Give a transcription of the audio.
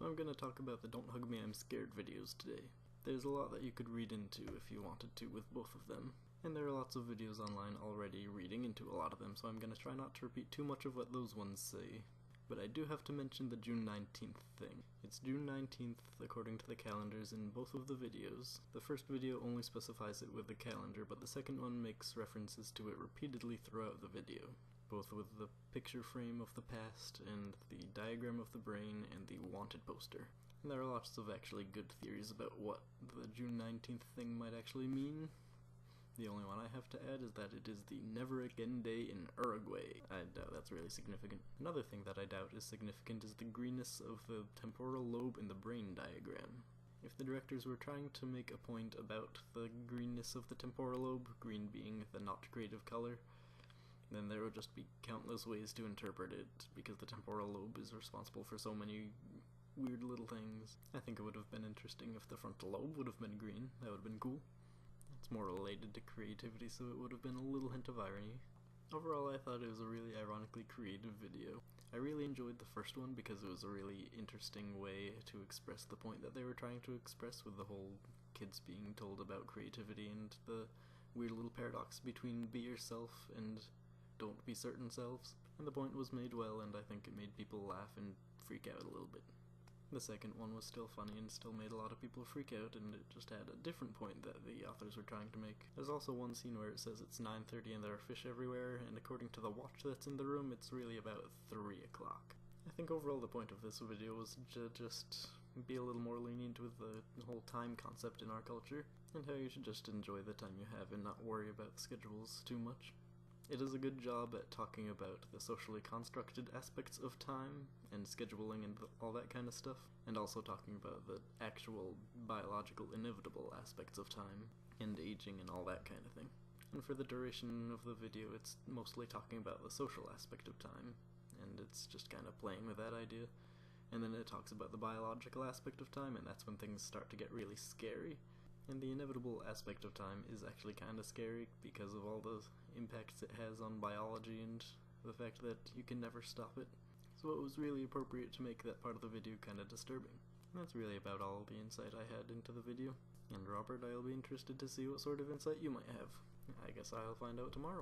So I'm going to talk about the Don't Hug Me I'm Scared videos today. There's a lot that you could read into if you wanted to with both of them, and there are lots of videos online already reading into a lot of them, so I'm going to try not to repeat too much of what those ones say. But I do have to mention the June 19th thing. It's June 19th according to the calendars in both of the videos. The first video only specifies it with the calendar, but the second one makes references to it repeatedly throughout the video, both with the picture frame of the past and the diagram of the brain and the wanted poster. And there are lots of actually good theories about what the June 19th thing might actually mean. The only one I have to add is that it is the Never Again Day in Uruguay. I doubt that's really significant. Another thing that I doubt is significant is the greenness of the temporal lobe in the brain diagram. If the directors were trying to make a point about the greenness of the temporal lobe, green being the not creative color, then there would just be countless ways to interpret it, because the temporal lobe is responsible for so many weird little things. I think it would have been interesting if the frontal lobe would have been green. That would have been cool. It's more related to creativity, so it would have been a little hint of irony. Overall, I thought it was a really ironically creative video. I really enjoyed the first one because it was a really interesting way to express the point that they were trying to express, with the whole kids being told about creativity and the weird little paradox between be yourself and don't be certain selves. And the point was made well, and I think it made people laugh and freak out a little bit. The second one was still funny and still made a lot of people freak out, and it just had a different point that the authors were trying to make. There's also one scene where it says it's 9:30 and there are fish everywhere, and according to the watch that's in the room, it's really about 3 o'clock. I think overall the point of this video was to just be a little more lenient with the whole time concept in our culture, and how you should just enjoy the time you have and not worry about schedules too much. It does a good job at talking about the socially constructed aspects of time and scheduling and all that kind of stuff, and also talking about the actual biological inevitable aspects of time and aging and all that kind of thing. And for the duration of the video, it's mostly talking about the social aspect of time, and it's just kind of playing with that idea. And then it talks about the biological aspect of time, and that's when things start to get really scary. And the inevitable aspect of time is actually kinda scary because of all the impacts it has on biology and the fact that you can never stop it. So it was really appropriate to make that part of the video kinda disturbing. And that's really about all the insight I had into the video. And Robert, I'll be interested to see what sort of insight you might have. I guess I'll find out tomorrow.